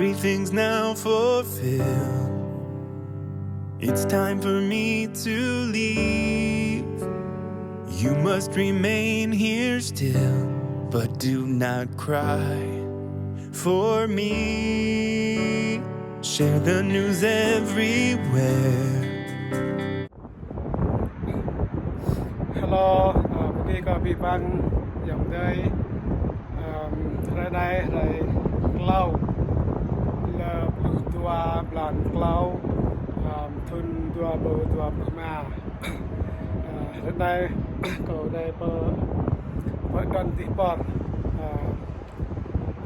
everything's now fulfilled. It's time for me to leave. You must remain here still, but do not cry for me. Share the news everywhere. Hello, bữa nay có bị băng dòng đây ra đây rồi cloud là tua plan cloud thun tua bờ tua mà ra đây cầu đây bờ đòn tí bọt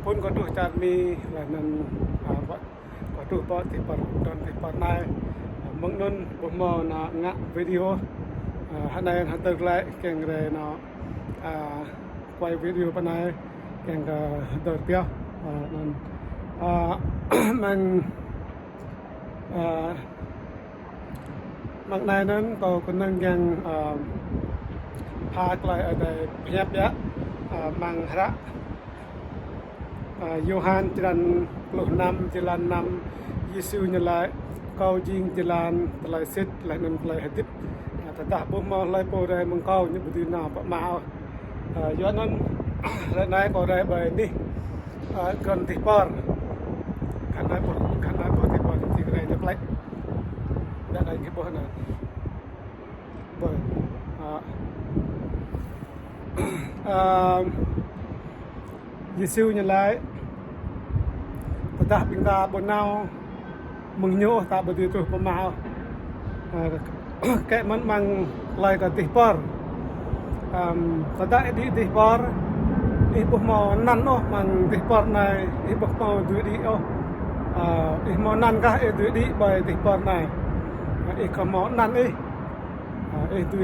pun có đủ chặt mi là nên có đủ bọt tí bọt đòn tí bọt này mong nun bông mò là ngã video hôm nay hắn tự lại kèn về nó quay video bên này kèn đợt tiêu nên mình mặt này nên có năng rằng phá lại ở đây phép á mang ra Johan jalan 6 jalan 6 Yesus nyalai kau jing jalan telai sit lại nên telai hadip tak bom lai po dai mengkau ni budi na pak mau yo nan nai ko dai bai ni kan ti par kan dai po ti par ti dai te plek da dai ki bo na bai Yesu nya lai tak ping ta bon nau mừng nhô ta budi tu pa mau kayak mang lai ka tihpar tada di tihpar ibu mau nan mang tihpar nai ibu mau du di ibu mau nan ka du di bai tihpar nai ka mau nan tu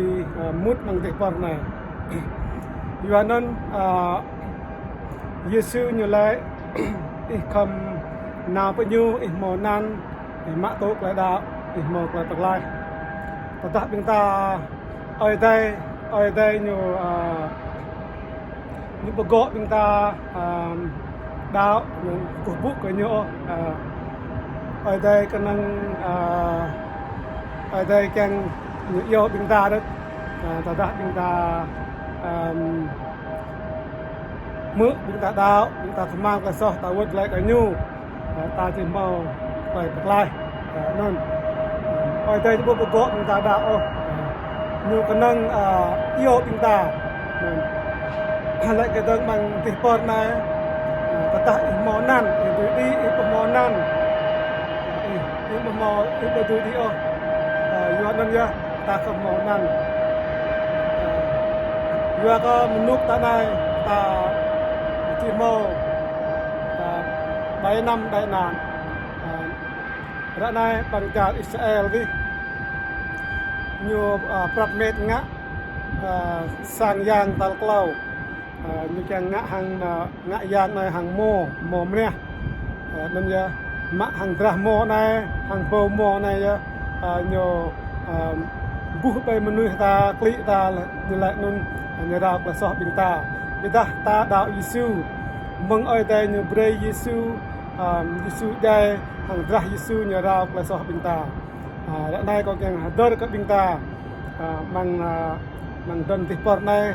mut mang tihpar nai yuanan Yesu nyulai kam na penyu mau nan mak tok lai da mau lai tak lai tata chúng ta ở đây nhiều những bậc gọ chúng ta đào những cột bút của nhau ở đây cái năng ở đây càng những yêu chúng ta đó tata chúng ta mướn chúng ta đào chúng ta tham mang cái so ta vượt lại cái nhu ta chỉ mau phải bật lại nên ở đây chúng ta chúng ta đạo nhiều khả năng yêu chúng ta lại cái đơn bằng thịt bò này ta tại món ăn để đi món ăn món để đi yêu nên nhá ta không món ăn vừa có một lúc ta này ta chỉ mò 7 năm đại nạn ra này bằng cả Israel đi nhiều prap met ngã sang yang tal clau như chang ngã hàng ngã yang này hàng mò nè nên giờ mạ hàng tra mò này hàng bầu mò này nhiều buh bay menui ta kli ta như lại nun như đạo là sọ bình ta bây giờ ta đạo Giêsu mừng ở đây như bray Giêsu Giêsu đây hàng tra Giêsu như đạo là sọ bình ta hiện nay có cái đôi các bình ta mang đơn tiếp bọt này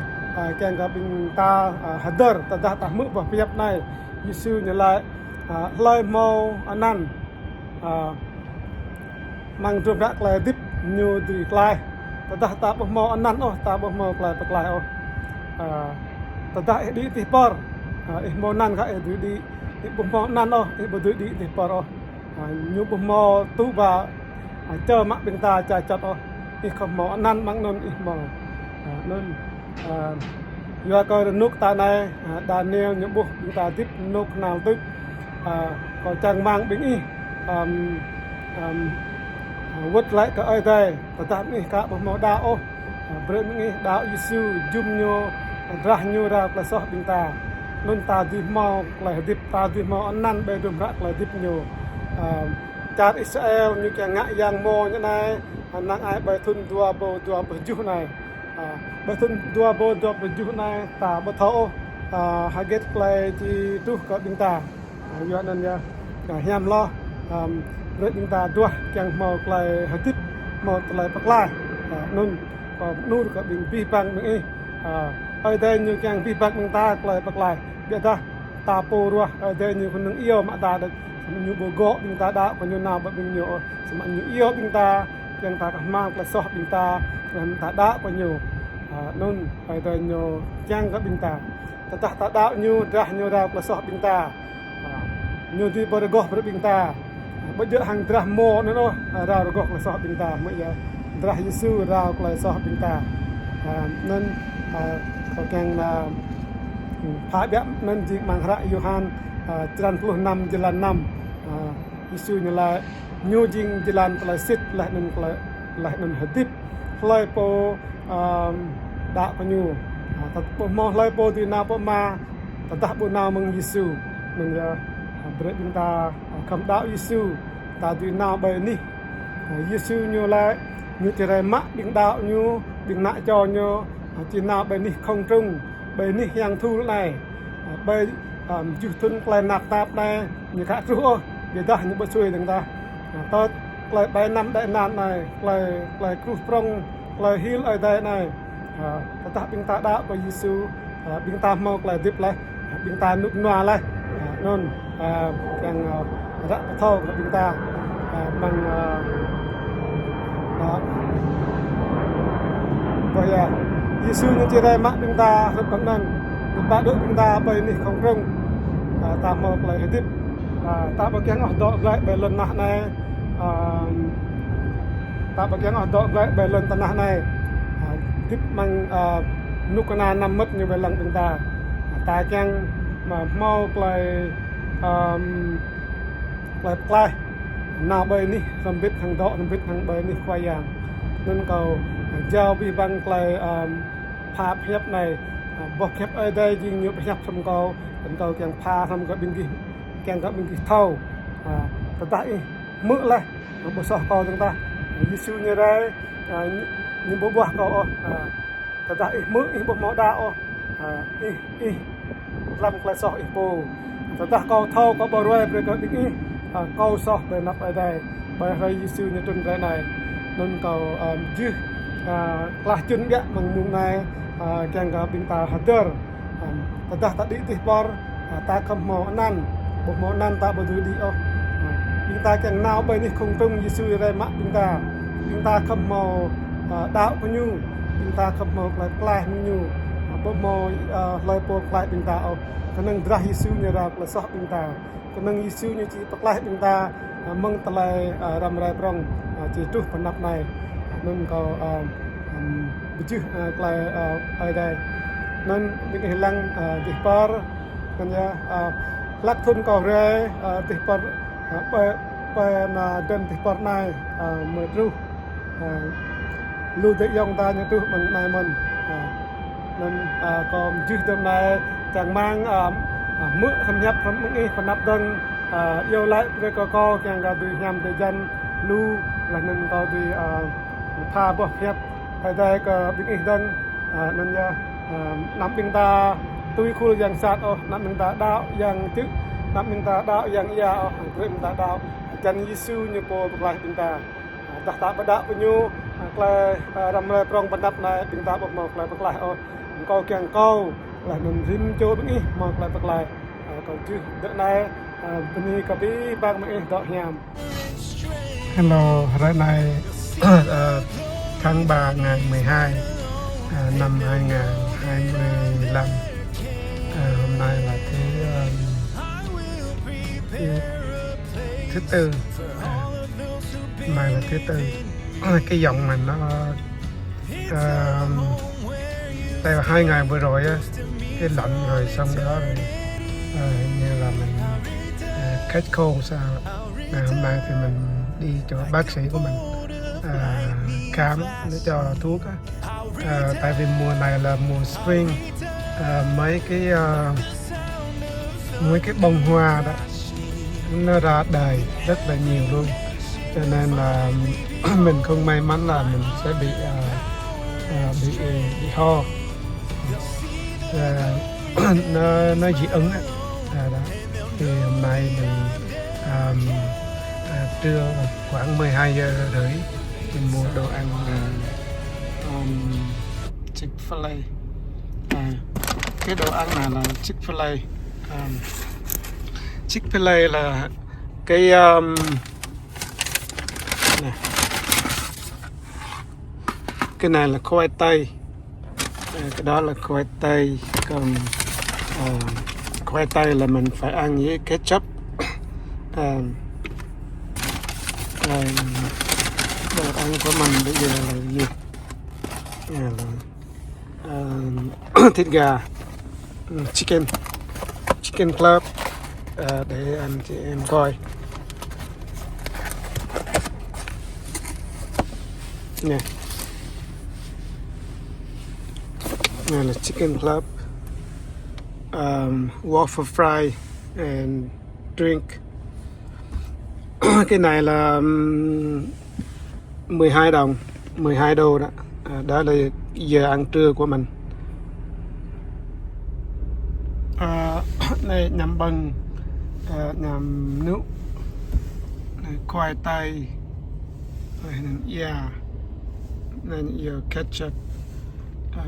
cái bình ta hadir ta ta mượn vào phép này Giêsu như lại lời mau ăn mang trộm rác lại tiếp nhiều từ lại ta bốc mau ăn ta bốc mau lại bật lại ta đi tiếp bọt mau ăn cái đi bốc mau ăn bốc đi tiếp bọt nhiều bốc mau tu và chờ mắc bên ta chạy chặt thì không mò ăn mắc non ít mò nên do coi nước ta này Daniel những buộc chúng ta tiếp nước nào tức còn chẳng mang bình y vứt lại cái ở đây ta nghĩ cả một màu đào bữa nghĩ đào Giêsu zoom nhô ra là sọ bên ta nên ta đi mò lại tiếp ta đi mò ăn bên đường rác lại tiếp nhiều chát Israel như cái ngã yang mò như này năng ai bài thun dua baju này bài thun dua baju này ta bắt thấu haget play di tu kat binta yo nan ya hiam lo rồi chúng ta đua chẳng màu lại hạt tít màu lại bạc lai nun còn nun có bình vi bằng mình ở đây như chẳng vi bằng chúng ta lại bạc lai biết ta po rua ở đây nhưคนนึงyêu mà ta được như bồ gọ chúng ta đã còn như nào bọn mình nhiều mà như yêu chúng ta chẳng ta mang là sọ chúng ta đã còn nhiều nun ở đây nhiều chẳng có chúng ta đạo như ra là sọ chúng ta như thì bờ gọ bờ chúng ta bây giờ hàng drah mo nữa ra gọ là sọ chúng ta bây giờ drah Yesu ra là sọ chúng ta nên có càng là phải biết nên chỉ mang ra Yohan jalan 56 jalan 6 Yesu như là new jing jalan là sit là nên hadith lại po đã có nhiều ta po mo lại po thì nào po mà ta po nào mừng Yesu mình beri chúng ta cầm đạo Yesu ta thì nào bài ní Yesu như là như thế này mắc những đạo như những nại cho như chỉ nào bài ní không trung bài ní yang thu này bài chụp thân lại nạp tạp này như khác rùa để ta những bữa xuôi chúng ta ta lại bài năm đại nạn này lại cruise prong lại hill ở đây này ta chúng ta đạo của Yesu chúng ta mau lại tiếp lại chúng ta nút noa lại non yang rạ thâu của chúng ta bằng đó bây giờ Giêsu như chia ra mắt chúng ta rất cảm ơn ba đứa chúng ta bây này không rung ta một lại tiếp ta bao kén ở đó lại về lần này ta bao kén ở đó lại về lần tân này tiếp mang nút cana nằm mất như về lần chúng ta kén mà mau lại lại nào bây ní không biết thằng đó không biết thằng bây ní khoai yang nên cầu giao vi văn lại phá phép này bọc phép ở đây riêng nhiều phép trong cầu càng phá trong cái bên kia càng các bên kia thâu tại mưa lại bộ sọ cầu chúng ta Giêsu như đây những bộ bạc cầu tại mưa những bộ máu đạo làm cái sọ ít bù ta cầu thâu có bờ ruồi rồi có những câu sọ về nắp ở đây bởi vì Giêsu như tuần thế này nên cầu dư lah chun gak mengunai yang ga binta hadir tadah tadi tihbar ta kam mo nan ta berdiri binta yang nau bai ni khung tung Yesu rai mak binta kam mo đạo penyu binta kam mo klai penyu bo mo lai po klai binta kanang drah Yesu nya ra la soh binta kanang Yesu nya chi klai binta meng telai ram rai prong chi tuh penap nai nên có baju kelai ở đây nên những cái lăng tihpar kan ya lak thun có re tihpar pe na den tihpar này mới tru lưu tự dòng ta như tru bằng này mình nên còn chữ tầm này chẳng mang mưa thâm nhập from những phần nắp đơn yêu lại với co càng gặp từ nhằm từ dân lưu là nên có từ pha bọc phép ở đây có những ý dân nên nắm chúng ta tuy khu yang sát nắm chúng ta đạo yang chữ nắm chúng ta đạo yang ia chúng ta đạo chân Giêsu như po bậc lại chúng ta đặt ta đạo với nhau là làm lại prong bật đập này chúng ta bậc lại bậc lại câu càng câu là mình rim cho những ý một lại bậc lại còn chữ đợt này bên cà phê bang mấy đọ nhàm hello rồi này tháng 3 ngày 12 năm 2025 hôm nay là thứ tư hôm nay là thứ tư cái giọng mình nó tại 2 ngày vừa rồi á cái lạnh rồi xong đó rồi như là mình khách khô sao hôm nay thì mình đi cho bác sĩ của mình khám để cho thuốc tại vì mùa này là mùa spring mấy cái bông hoa đó nó ra đời rất là nhiều luôn cho nên là mình không may mắn là mình sẽ bị ho nó dị ứng đó. Thì hôm nay mình trưa khoảng 12 giờ rưỡi mình mua đồ ăn Chick-fil-A. Cái đồ ăn này là Chick-fil-A. Chick-fil-A là cái này. Cái này là khoai tây, cái đó là khoai tây, còn khoai tây là mình phải ăn với ketchup. Đồ ăn của mình bây giờ là gì? Thịt gà, chicken club, để anh chị em coi nè. Này là chicken club, waffle fry and drink. Cái này là 12 đồng, 12 đô đó. Đó là giờ ăn trưa của mình. Này nhằm bằng nhằm nước này, khoai tây này, này giờ ketchup,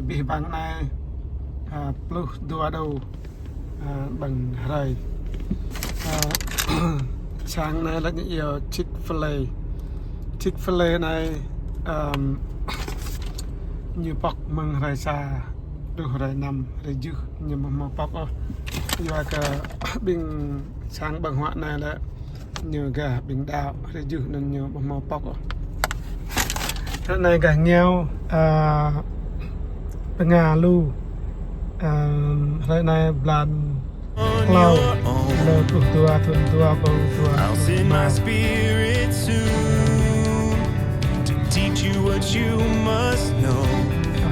bì bằng này plus đua đâu bằng rầy. Sáng nay là nhiều Chick-fil-A. Chick-fil-A này như bọc mừng rầy xa được rầy nằm rầy dư nhưng mà bọc và cả bình sáng bằng họa này là như gà bình đào rầy dư nên nhiều màu bọc. Cái này cả nhau Ngà lu này blan cloud lo tua I'll send my spirit soon to teach you what you must know,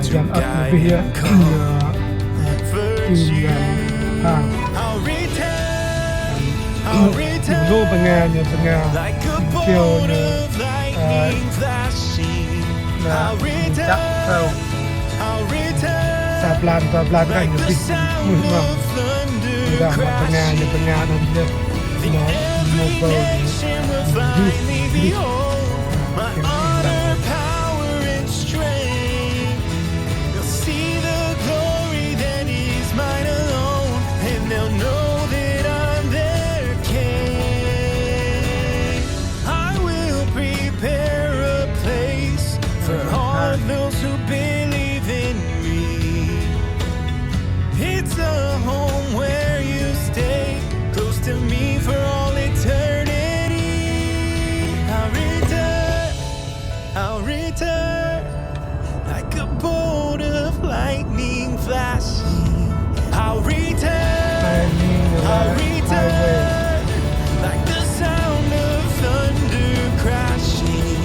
to guide and comfort you. I'll return like a bolt of lightning flashing. I'll return like the sound of thunder crashing. Every nation will finally behold my honor, power, and strength. They'll see the glory that is mine alone, and they'll know that I'm their king. I will prepare a place for all those who believe in me. It's a home where you stay close to me for all eternity. I'll return like a bolt of lightning flashing. I'll return like the sound of thunder crashing.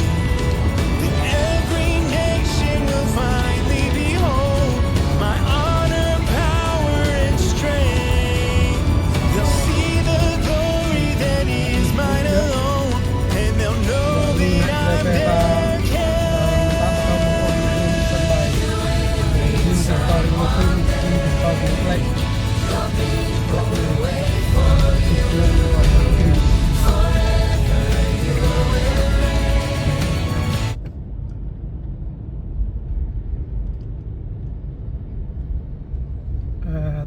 Then every nation will finally behold my honor, power, and strength. They'll see the glory that is mine alone, and they'll know that I'm their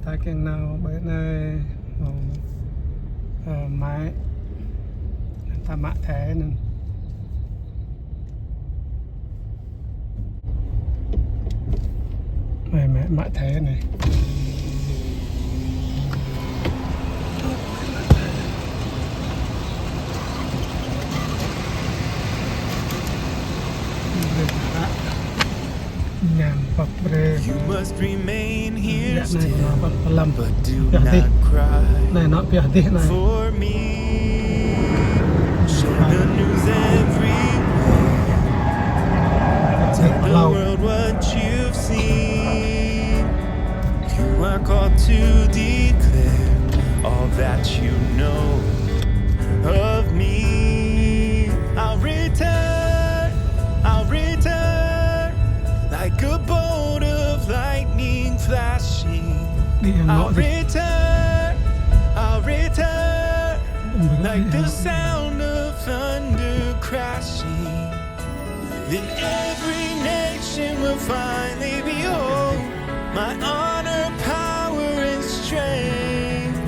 ta kênh nào bữa nay máy ta mạ thế nên mẹ mạ thế này. You must remain here still, but do not cry for me. Share the news everywhere. Tell the world what you've seen. You are called to declare all that you know of me. I'll return like a bolt of lightning flashing. I'll return like the sound of thunder then every nation will finally behold my honor, power, and strength.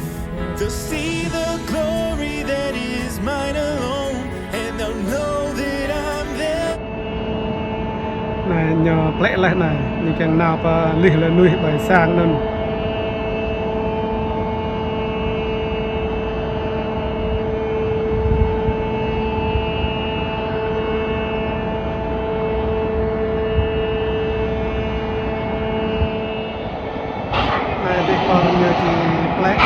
They'll see the glory that is mine alone, and they'll know that I'm there. Này nhờ lẽ lẽ này như càng nào pa lì là nuôi bài sang nên này thì còn nhờ thì lẽ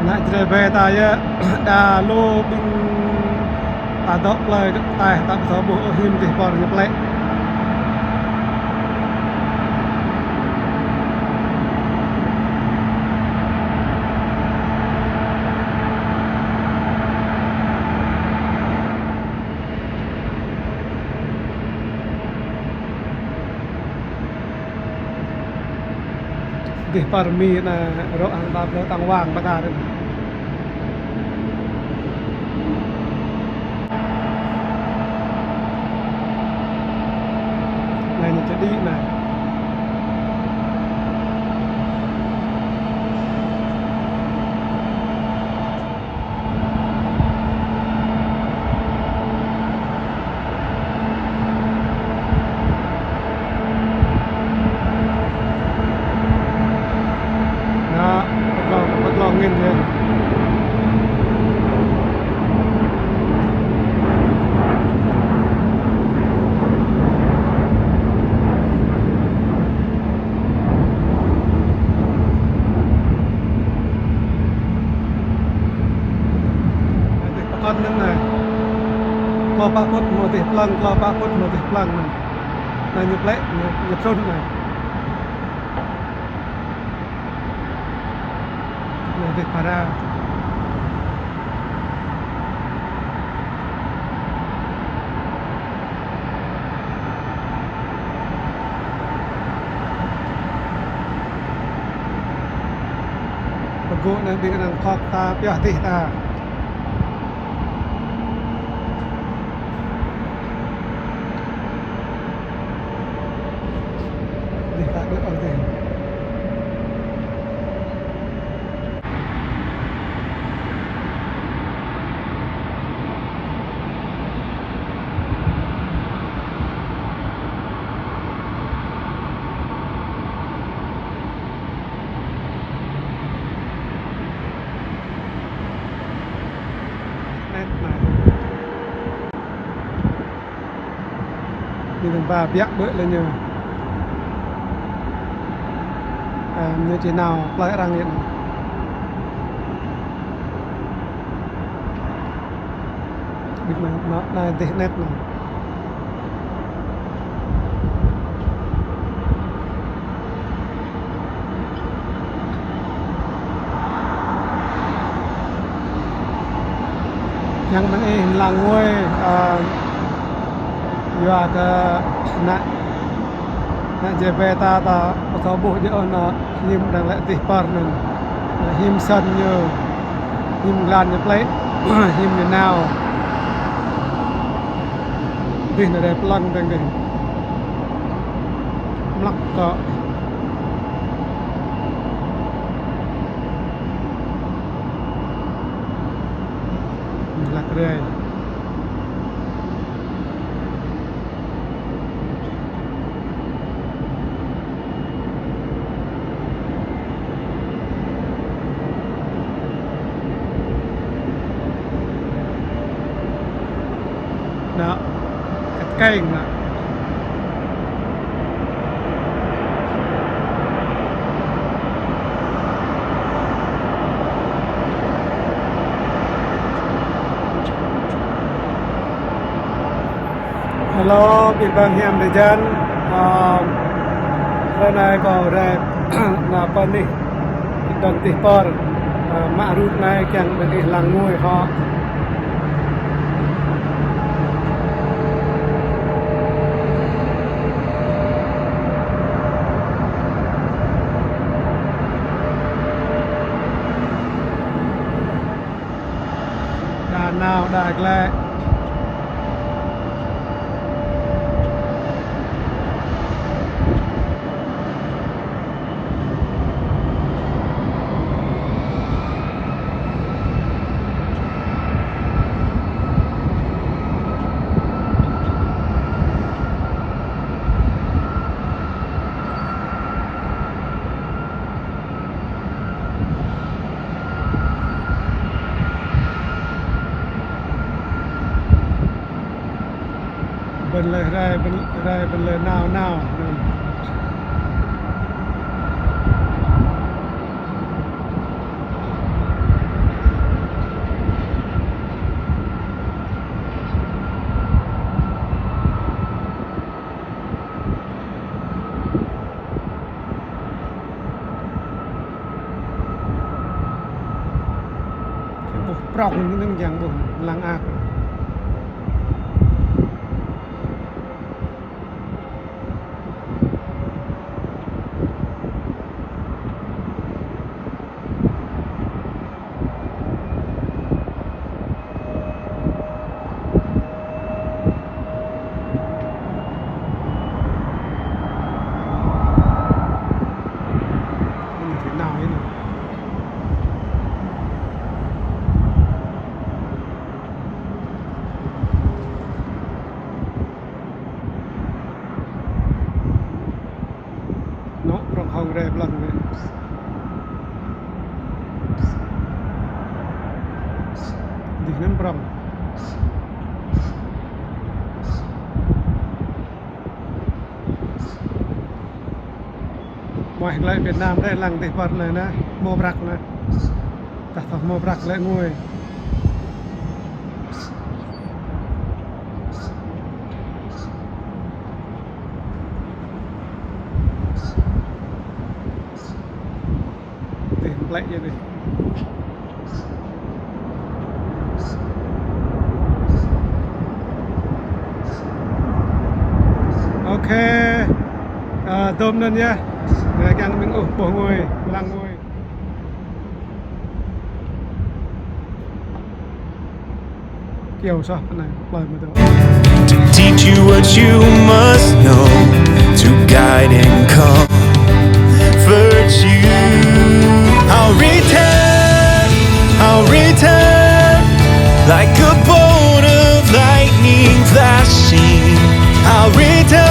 nãy giờ về tại đà lô bưng tà đốc lời tại tạm số bộ hiểm thì còn nhập lệ di parmi na ro ang tablo tangwang bataran này nó đi này đó bắt lòng nghiêng lên con nâng này klo pa put một tệp lăng klo pa put một tệp lăng này nhập lệ nhập rôn này này tệp para bago na dengan kok ta piah tih ta được ở đây nét này đi đường ba biếc bữa lên nhiều như thế nào lại răng hiện được mà nó này để nét này yang ini langoi juga ke nak JPTA ta số bộ giữa nó hiểm đang lại tỉ par nên hiểm sân như hiểm lan như plate hiểm như nào vì nó đẹp lăng đang đây lắc cọ lắc đây nó cái cây nó hello bị băng hiểm để dân hôm nay có rep là bên đi đằng tỉ bờ mạ rút này chẳng bên đi làng nuôi họ đà nào đà lẹ bên lề bên lề nào prong những dạng buồn làng ác nó trong hồng rẹp lần này đi ném bầm ngoài lại Việt Nam đây làng tỉ vật này nè mô bạc này ta phải mô bạc lại ngồi lại vậy đi ok tôm lên nha để càng mình ủng hộ người làng ngồi kiểu sao này lời mà được to teach you what you must know, to guide and comfort you. I'll return like a bolt of lightning flashing. I'll return